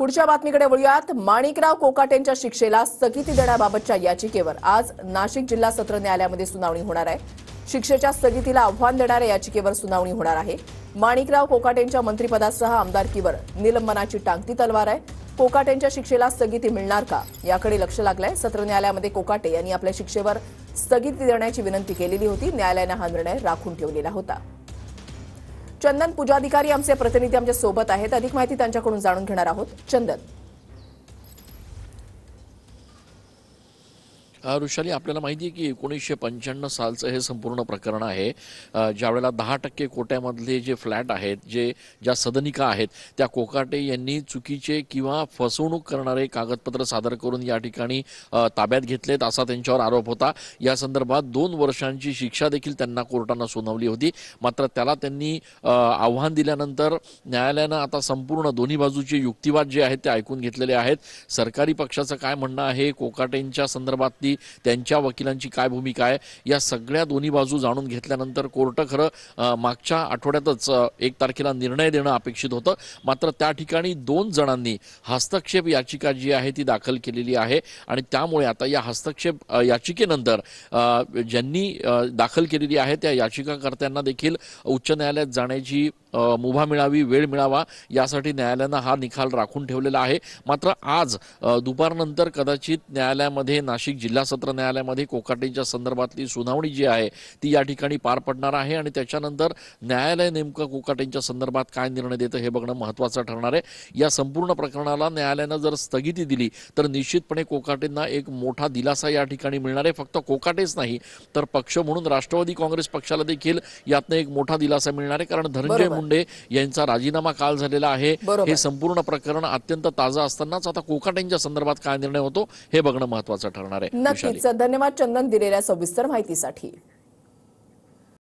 पुढच्या बातमीकडे वळूयात। माणिकराव कोकाटेंच्या शिक्षेला स्थगिती देण्याबाबतच्या याचिकेवर आज नाशिक जिल्हा सत्र न्यायालयामध्ये सुनावणी होणार आहे। शिक्षेच्या स्थगितीला आव्हान देणाऱ्या याचिकेवर सुनावणी होणार आहे। माणिकराव कोकाटेंच्या मंत्रिपदासह आमदारकीवर निलंबनाची टांगती तलवार आहे। कोकाटेंच्या शिक्षेला स्थगिती मिळणार का याकडे लक्ष लागलंय। सत्र न्यायालयामध्ये कोकाटे यांनी आपल्या शिक्षेवर स्थगिती देण्याची विनंती केलेली होती। न्यायालयाने हा निर्णय राखून ठेवलेला होता। चंदन पूजाधिकारी आमचे प्रतिनिधी आमच्या सोबत आहेत। अधिक माहिती त्यांच्याकडून जाणून घेणार आहोत। चंदन, ऋषाली, आपल्याला माहिती आहे की 1995 सालचं हे संपूर्ण प्रकरण आहे। ज्यावेळेला 10% कोट्यामधले जे फ्लॅट आहेत, ज्या सदनिका आहेत, त्या कोकाटे यांनी चुकीचे किंवा फसवणूक करणारे कागदपत्र सादर करून या ठिकाणी ताब्यात घेतलेत असा त्यांच्यावर आरोप होता। या संदर्भात 2 वर्षांची शिक्षा देखील त्यांना कोर्टाने सुनावली होती। मात्र त्याला त्यांनी आव्हान दिल्यानंतर न्यायालयानं आता संपूर्ण दोन्ही बाजूचे युक्तिवाद जे आहेत ते ऐकून घेतलेले आहेत। सरकारी पक्षाचं काय म्हणणं आहे, कोकाटेंच्या संदर्भातली त्यांच्या वकिलांची काय भूमिका आहे, या सगळ्या दोन्ही बाजू जाणून घेतल्यानंतर कोर्ट खरं मागच्या आठवड्यातच 1 तारखेला निर्णय देणं अपेक्षित होतं। मात्र त्या ठिकाणी 2 जणांनी हस्तक्षेप याचिका जी आहे ती दाखल केलेली आहे आणि त्यामुळे आता या हस्तक्षेप याचिकेनंतर ज्यांनी दाखल केलेली आहे त्या याचिकाकर्त्यांना देखील उच्च न्यायालयात जाण्याची मुभा मिळावी, वेळ मिळावा यासाठी न्यायालयानं हा निकाल राखून ठेवलेला आहे। मात्र आज दुपारनंतर कदाचित न्यायालयामध्ये, नाशिक जिल्हा सत्र न्यायालयामध्ये कोकाटेंच्या संदर्भातली सुनावणी जी आहे ती या ठिकाणी पार पडणार आहे आणि त्याच्यानंतर न्यायालय नेमकं कोकाटेंच्या संदर्भात काय निर्णय देतं हे बघणं महत्त्वाचं ठरणार आहे। या संपूर्ण प्रकरणाला न्यायालयानं जर स्थगिती दिली तर निश्चितपणे कोकाटेंना एक मोठा दिलासा या ठिकाणी मिळणार आहे। फक्त कोकाटेच नाही तर पक्ष म्हणून राष्ट्रवादी काँग्रेस पक्षाला देखील यातनं एक मोठा दिलासा मिळणार आहे, कारण धनंजय मुंडे यांचा राजीनामा काल झालेला आहे। हे संपूर्ण प्रकरण अत्यंत ताजं असतानाच आता कोकाटेंच्या संदर्भात काय निर्णय होतो हे बघणं महत्त्वाचं ठरणार आहे। नक्कीच धन्यवाद चंदन दिलेल्या सविस्तर माहितीसाठी।